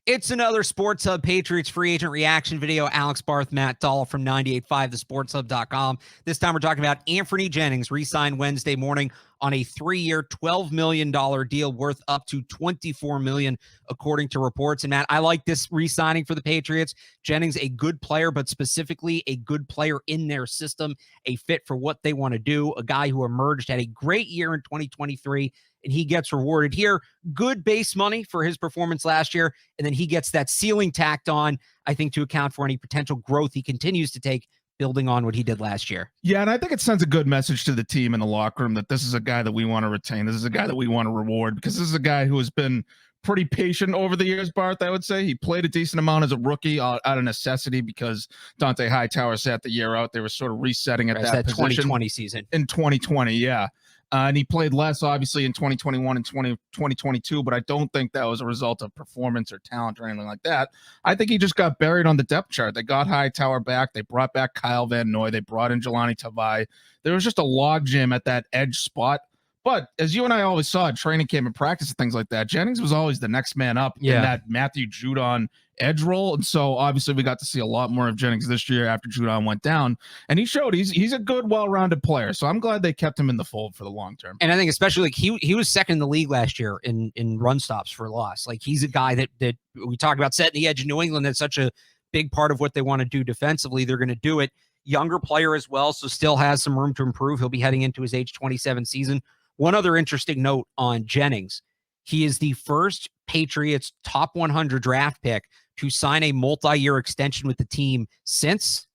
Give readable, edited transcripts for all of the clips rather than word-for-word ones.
It's another Sports Hub Patriots free agent reaction video. Alex, Barth, Matt Dolloff from 98.5, thesportshub.com. This time we're talking about Anfernee Jennings, re-signed Wednesday morning on a 3-year, $12 million deal worth up to $24 million, according to reports. And Matt, I like this re-signing for the Patriots. Jennings, a good player, but specifically a good player in their system, a fit for what they want to do, a guy who emerged, had a great year in 2023, and he gets rewarded here. Good base money for his performance last year, and then he gets that ceiling tacked on, I think, to account for any potential growth he continues to take, building on what he did last year. Yeah, and I think it sends a good message to the team in the locker room that this is a guy that we want to retain. This is a guy that we want to reward, because this is a guy who has been pretty patient over the years, Barth, I would say. He played a decent amount as a rookie out of necessity because Dante Hightower sat the year out. They were sort of resetting at that position. 2020 season. In 2020, yeah. And he played less, obviously, in 2021 and 2022, but I don't think that was a result of performance or talent or anything like that. I think he just got buried on the depth chart. They got Hightower back. They brought back Kyle Van Noy. They brought in Jelani Tavai. There was just a logjam at that edge spot. But as you and I always saw at training camp and practice and things like that, Jennings was always the next man up in that Matthew Judon edge role. And so obviously we got to see a lot more of Jennings this year after Judon went down, and he showed he's a good, well-rounded player. So I'm glad they kept him in the fold for the long term. And I think especially like he was second in the league last year in run stops for loss. Like, he's a guy that we talk about setting the edge in New England. That's such a big part of what they want to do defensively. They're going to do it. Younger player as well, so still has some room to improve. He'll be heading into his age 27 season. One other interesting note on Jennings: he is the first Patriots top 100 draft pick to sign a multi-year extension with the team since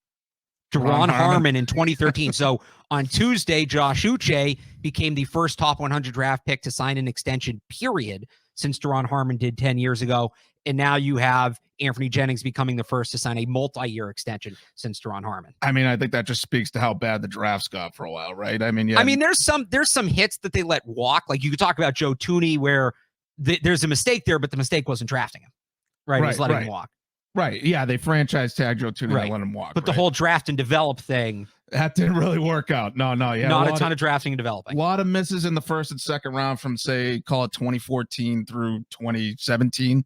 Duron Harmon in 2013. So on Tuesday, Josh Uche became the first top 100 draft pick to sign an extension, period, since Duron Harmon did 10 years ago. And now you have Anfernee Jennings becoming the first to sign a multi-year extension since Duron Harmon. I mean, I think that just speaks to how bad the drafts got for a while, right? I mean, there's some hits that they let walk. Like, you could talk about Joe Tooney, where there's a mistake there, but the mistake wasn't drafting him. Right? It was letting him walk. Right. Yeah, they franchise tag Joe Tooney and let him walk. But the whole draft and develop thing, that didn't really work out. No. Yeah, not a ton of drafting and developing. A lot of misses in the first and second round from, say, call it 2014 through 2017.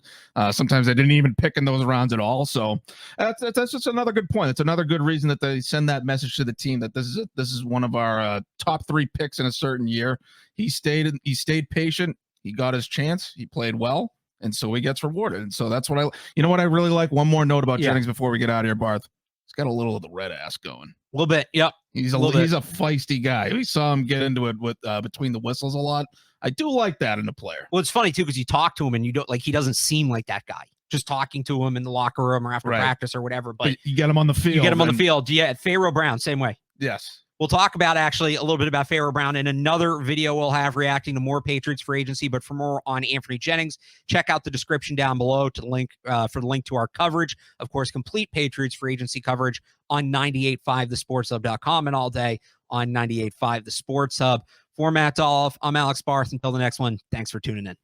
Sometimes they didn't even pick in those rounds at all. So that's just another good point. It's another good reason that they send that message to the team that this is one of our top 3 picks in a certain year. He stayed patient. He got his chance. He played well. And so he gets rewarded. And so that's what I really like. One more note about Jennings before we get out of here, Barth. He's got a little of the red ass going. A little bit. Yep. He's a feisty guy. We saw him get into it with between the whistles a lot. I do like that in a player. Well, it's funny too, because you talk to him and he doesn't seem like that guy. Just talking to him in the locker room or after practice or whatever. But you get him on the field. Yeah. Pharaoh Brown, same way. Yes. We'll talk about actually a little bit about Pharaoh Brown in another video we'll have reacting to more Patriots free agency. But for more on Anfernee Jennings, check out the description down below to the link for the link to our coverage. Of course, complete Patriots free agency coverage on 98.5 thesportshub.com and all day on 98.5 The Sports Hub. For Matt Dolloff, I'm Alex Barth. Until the next one, thanks for tuning in.